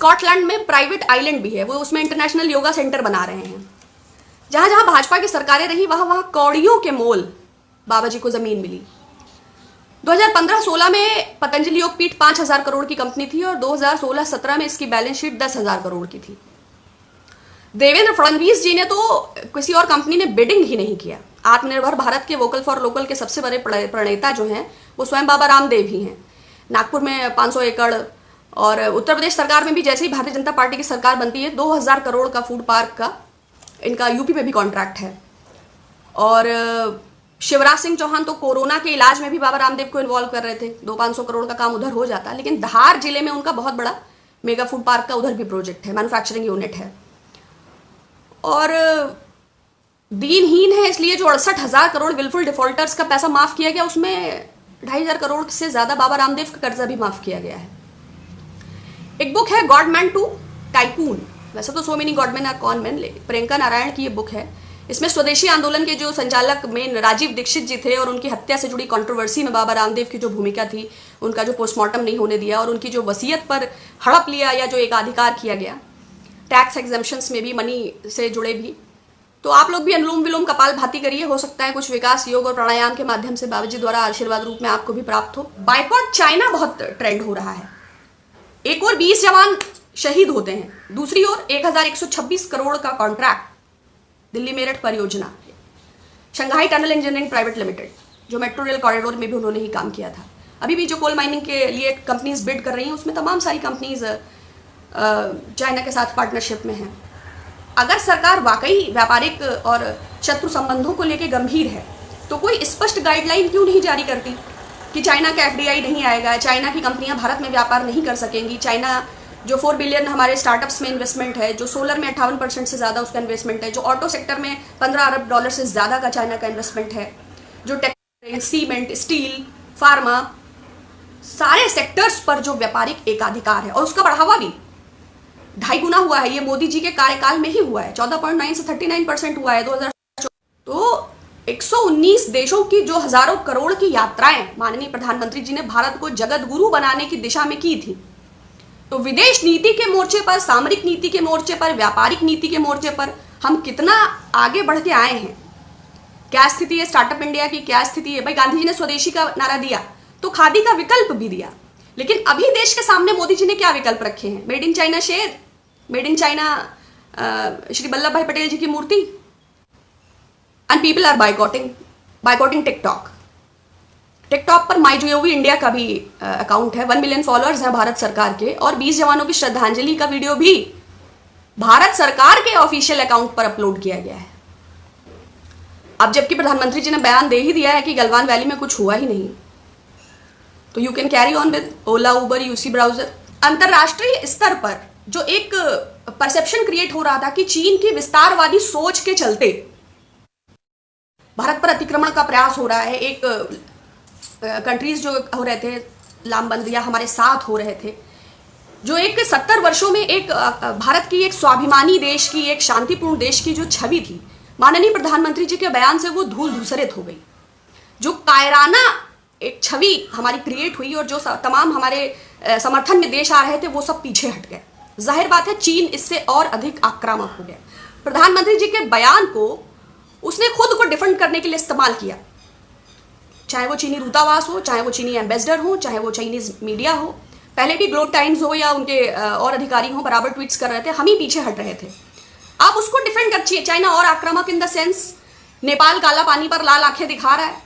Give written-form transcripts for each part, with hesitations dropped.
Scotland में private island भी है, वो उसमें इंटरनेशनल योगा सेंटर बना रहे हैं। जहां जहां भाजपा की सरकारें रही वहां वहां कौड़ियों के मोल बाबा जी को जमीन मिली। 2015-16 में पतंजलि योगपीठ 5,000 करोड़ की कंपनी थी और 2016-17 में इसकी बैलेंस शीट 10,000 करोड़ की थी। देवेंद्र फडणवीस जी ने तो किसी और कंपनी ने बिडिंग ही नहीं किया। आत्मनिर्भर भारत के वोकल फॉर लोकल के सबसे बड़े प्रणेता जो हैं वो स्वयं बाबा रामदेव ही हैं। नागपुर में 500 एकड़ और उत्तर प्रदेश सरकार में भी जैसे ही भारतीय जनता पार्टी की सरकार बनती है 2,000 करोड़ का फूड पार्क का इनका यूपी में भी कॉन्ट्रैक्ट है। और शिवराज सिंह चौहान तो कोरोना के इलाज में भी बाबा रामदेव को इन्वॉल्व कर रहे थे, 200-500 करोड़ का काम उधर हो जाता। लेकिन धार जिले में उनका बहुत बड़ा मेगा फूड पार्क का उधर भी प्रोजेक्ट है, मैन्युफैक्चरिंग यूनिट है। और दीनहीन है इसलिए जो 68,000 करोड़ विलफुल डिफॉल्टर्स का पैसा माफ किया गया उसमें 2,500 करोड़ से ज्यादा बाबा रामदेव का कर्जा भी माफ किया गया है। एक बुक है गॉडमैन टू टाइकून, वैसे तो so many godman are con man, Priyanka Narayan की ये बुक है। इसमें स्वदेशी आंदोलन के जो संचालक मेन राजीव दीक्षित जी थे और उनकी हत्या से जुड़ी कंट्रोवर्सी में बाबा रामदेव की जो भूमिका थी, उनका जो पोस्टमार्टम नहीं होने दिया और उनकी जो वसीयत पर हड़प लिया या जो एकाधिकार किया गया, टैक्स एग्जेम्पशंस में भी, मनी से जुड़े भी, तो आप लोग भी अनुलोम विलोम कपाल भाती करिए, हो सकता है कुछ विकास योग और प्राणायाम के माध्यम से बाबा जी द्वारा आशीर्वाद रूप में आपको भी प्राप्त हो। बाइकॉट चाइना बहुत ट्रेंड हो रहा है। एक और 20 जवान शहीद होते हैं, दूसरी ओर 1,126 करोड़ का कॉन्ट्रैक्ट दिल्ली मेरठ परियोजना, Shanghai tunnel engineering private limited, जो मेट्रो रेल कॉरिडोर में भी उन्होंने ही काम किया था। अभी भी जो कोल माइनिंग के लिए कंपनीज बिड कर रही हैं उसमें तमाम सारी कंपनीज चाइना के साथ पार्टनरशिप में हैं। अगर सरकार वाकई व्यापारिक और शत्रु संबंधों को लेकर गंभीर है तो कोई स्पष्ट गाइडलाइन क्यों नहीं जारी करती कि चाइना का एफडीआई नहीं आएगा, चाइना की कंपनियां भारत में व्यापार नहीं कर सकेंगी, चाइना जो 4 बिलियन हमारे स्टार्टअप्स में इन्वेस्टमेंट है, जो सोलर में 58% से ज़्यादा उसका इन्वेस्टमेंट है, जो ऑटो सेक्टर में 15 अरब डॉलर से ज़्यादा का चाइना का इन्वेस्टमेंट है, जो टेक्सटाइल, सीमेंट, स्टील, फार्मा, सारे सेक्टर्स पर जो व्यापारिक एकाधिकार है और उसका बढ़ावा भी 2.5 गुना हुआ है। ये मोदी जी के कार्यकाल में ही हुआ है, 14.9 से 39% हुआ है 2014। तो 119 देशों की जो हजारों करोड़ की यात्राएं माननीय प्रधानमंत्री जी ने भारत को जगत गुरु बनाने की दिशा में की थी। तो विदेश नीति के मोर्चे पर, सामरिक नीति के मोर्चे पर, व्यापारिक नीति के मोर्चे पर हम कितना आगे बढ़ के आए हैं। क्या स्थिति है स्टार्टअप इंडिया की, क्या स्थिति है? भाई गांधी जी ने स्वदेशी का नारा दिया तो खादी का विकल्प भी दिया, लेकिन अभी देश के सामने मोदी जी ने क्या विकल्प रखे हैं? मेड इन चाइना शेर, made in China Shri Vallabh bhai Patel ji की मूर्ति, and people are boycotting TikTok. TikTok पर माईजीओवी इंडिया का भी अकाउंट है, 1 मिलियन फॉलोअर्स हैं भारत सरकार के, और 20 जवानों की श्रद्धांजलि का वीडियो भी भारत सरकार के ऑफिशियल अकाउंट पर अपलोड किया गया है। अब जबकि प्रधानमंत्री जी ने बयान दे ही दिया है कि गलवान वैली में कुछ हुआ ही नहीं, तो you can carry on with Ola, Uber, UC browser. अंतरराष्ट्रीय स्तर पर जो एक परसेप्शन क्रिएट हो रहा था कि चीन की विस्तारवादी सोच के चलते भारत पर अतिक्रमण का प्रयास हो रहा है, एक कंट्रीज जो हो रहे थे लामबंद या हमारे साथ हो रहे थे, जो एक 70 वर्षों में एक भारत की एक स्वाभिमानी देश की, एक शांतिपूर्ण देश की जो छवि थी, माननीय प्रधानमंत्री जी के बयान से वो धूल धूसरित हो गई। जो कायराना एक छवि हमारी क्रिएट हुई और जो तमाम हमारे समर्थन में देश आ रहे थे वो सब पीछे हट गए। जाहिर बात है चीन इससे और अधिक आक्रामक हो गया। प्रधानमंत्री जी के बयान को उसने खुद को डिफेंड करने के लिए इस्तेमाल किया, चाहे वो चीनी दूतावास हो, चाहे वो चीनी एम्बेसडर हो, चाहे वो चाइनीज मीडिया हो। पहले भी ग्लोब टाइम्स हो या उनके और अधिकारी हो, बराबर ट्वीट्स कर रहे थे, हम ही पीछे हट रहे थे। अब उसको डिफेंड कर चाहिए चाइना और आक्रामक इन द सेंस नेपाल काला पानी पर लाल आंखें दिखा रहा है,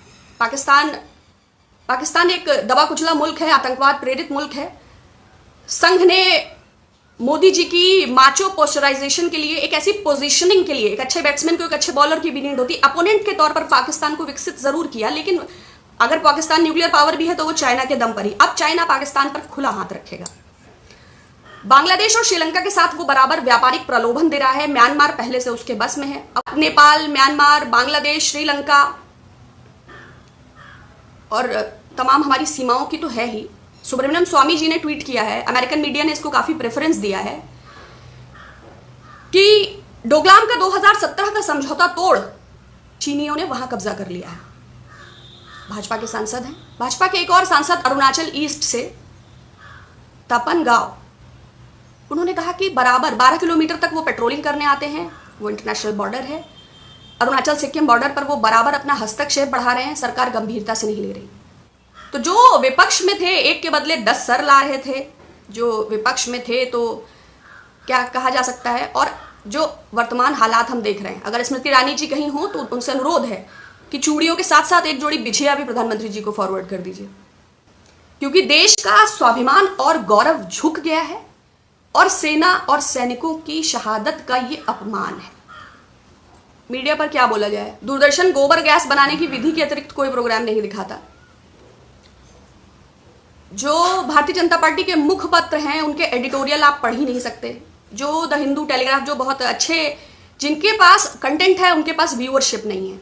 पाकिस्तान एक दबा कुचला मुल्क है, आतंकवाद प्रेरित मुल्क है। संघ ने मोदी जी की माचो पोस्चराइजेशन के लिए, एक ऐसी पोजीशनिंग के लिए, एक अच्छे बैट्समैन को एक अच्छे बॉलर की भी नीड होती, अपोनेंट के तौर पर पाकिस्तान को विकसित जरूर किया, लेकिन अगर पाकिस्तान न्यूक्लियर पावर भी है तो वो चाइना के दम पर ही। अब चाइना पाकिस्तान पर खुला हाथ रखेगा। बांग्लादेश और श्रीलंका के साथ वो बराबर व्यापारिक प्रलोभन दे रहा है। म्यांमार पहले से उसके बस में है। अब नेपाल, म्यांमार, बांग्लादेश, श्रीलंका और तमाम हमारी सीमाओं की तो है ही। सुब्रमण्यम स्वामी जी ने ट्वीट किया है, अमेरिकन मीडिया ने इसको काफी प्रेफरेंस दिया है, कि डोकलाम का 2017 का समझौता तोड़ चीनियों ने वहां कब्जा कर लिया है। भाजपा के सांसद हैं, भाजपा के एक और सांसद अरुणाचल ईस्ट से तपन गाव, उन्होंने कहा कि बराबर 12 किलोमीटर तक वो पेट्रोलिंग करने आते हैं, वो इंटरनेशनल बॉर्डर है, अरुणाचल सिक्किम बॉर्डर पर वो बराबर अपना हस्तक्षेप बढ़ा रहे हैं, सरकार गंभीरता से नहीं ले रही। तो जो विपक्ष में थे एक के बदले 10 सर ला रहे थे, जो विपक्ष में थे तो क्या कहा जा सकता है। और जो वर्तमान हालात हम देख रहे हैं, अगर स्मृति ईरानी जी कहीं हो तो उनसे अनुरोध है कि चूड़ियों के साथ साथ एक जोड़ी बिछिया भी प्रधानमंत्री जी को फॉरवर्ड कर दीजिए, क्योंकि देश का स्वाभिमान और गौरव झुक गया है और सेना और सैनिकों की शहादत का ये अपमान है। मीडिया पर क्या बोला जाए, दूरदर्शन गोबर गैस बनाने की विधि के अतिरिक्त कोई प्रोग्राम नहीं दिखाता। जो भारतीय जनता पार्टी के मुखपत्र हैं उनके एडिटोरियल आप पढ़ ही नहीं सकते। जो द हिंदू, टेलीग्राफ, जो बहुत अच्छे जिनके पास कंटेंट है उनके पास व्यूअरशिप नहीं है,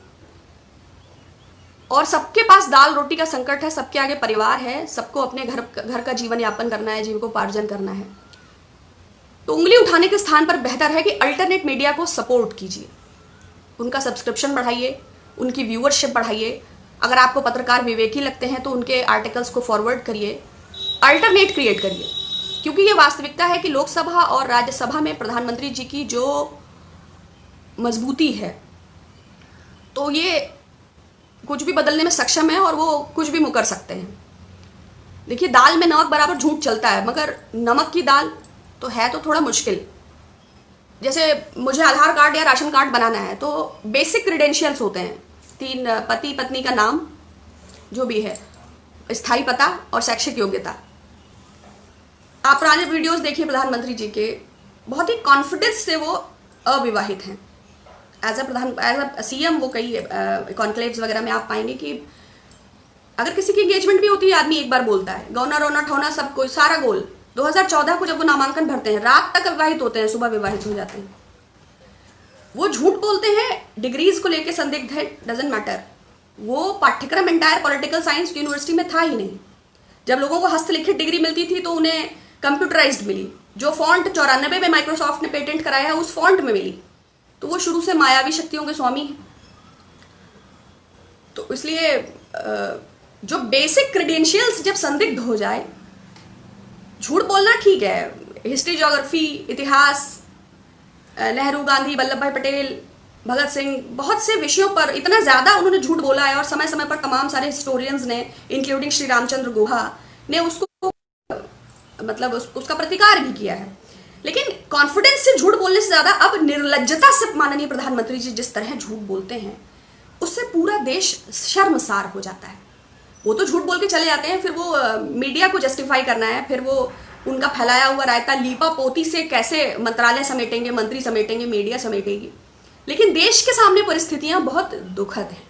और सबके पास दाल रोटी का संकट है, सबके आगे परिवार है, सबको अपने घर का जीवन यापन करना है, जीविकोपार्जन करना है। तो उंगली उठाने के स्थान पर बेहतर है कि अल्टरनेट मीडिया को सपोर्ट कीजिए, उनका सब्सक्रिप्शन बढ़ाइए, उनकी व्यूअरशिप बढ़ाइए। अगर आपको पत्रकार विवेकी लगते हैं तो उनके आर्टिकल्स को फॉरवर्ड करिए, अल्टरनेट क्रिएट करिए, क्योंकि ये वास्तविकता है कि लोकसभा और राज्यसभा में प्रधानमंत्री जी की जो मजबूती है तो ये कुछ भी बदलने में सक्षम है और वो कुछ भी मुकर सकते हैं। देखिए, दाल में नमक बराबर झूठ चलता है, मगर नमक की दाल तो है तो थोड़ा मुश्किल। जैसे मुझे आधार कार्ड या राशन कार्ड बनाना है तो बेसिक क्रेडेंशियल्स होते हैं, 3 पति पत्नी का नाम जो भी है, स्थायी पता और शैक्षिक योग्यता। आप पुराने वीडियोस देखिए प्रधानमंत्री जी के, बहुत ही कॉन्फिडेंस से वो अविवाहित हैं। एज अ सीएम वो कई कॉन्क्लेव्स वगैरह में आप पाएंगे कि अगर किसी की एंगेजमेंट भी होती है आदमी एक बार बोलता है, गौना रोना ठौना सब कोई सारा गोल। 2014 को जब वो नामांकन भरते हैं रात तक विवाहित होते हैं, सुबह विवाहित हो जाते हैं। वो झूठ बोलते हैं, डिग्रीज को लेके संदिग्ध है, डजंट मैटर। वो पाठ्यक्रम एंटायर पॉलिटिकल साइंस यूनिवर्सिटी में था ही नहीं। जब लोगों को हस्तलिखित डिग्री मिलती थी तो उन्हें कंप्यूटराइज्ड मिली, जो फॉन्ट 94 में माइक्रोसॉफ्ट ने पेटेंट कराया है उस फॉन्ट में मिली। तो वो शुरू से मायावी शक्तियों के स्वामी हैं। तो इसलिए जो बेसिक क्रेडेंशियल्स जब संदिग्ध हो जाए, झूठ बोलना ठीक है, हिस्ट्री, ज्योग्राफी, इतिहास, नेहरू, गांधी, वल्लभ भाई पटेल, भगत सिंह, बहुत से विषयों पर इतना ज्यादा उन्होंने झूठ बोला है और समय समय पर तमाम सारे हिस्टोरियंस ने, इंक्लूडिंग श्री रामचंद्र गुहा ने उसको मतलब उसका प्रतिकार भी किया है। लेकिन कॉन्फिडेंस से झूठ बोलने से ज्यादा अब निर्लज्जता से माननीय प्रधानमंत्री जी जिस तरह झूठ बोलते हैं उससे पूरा देश शर्मसार हो जाता है। वो तो झूठ बोल के चले जाते हैं, फिर वो मीडिया को जस्टिफाई करना है, फिर वो उनका फैलाया हुआ रायता लीपा पोती से कैसे मंत्रालय समेटेंगे, मंत्री समेटेंगे, मीडिया समेटेगी। लेकिन देश के सामने परिस्थितियां बहुत दुखद हैं।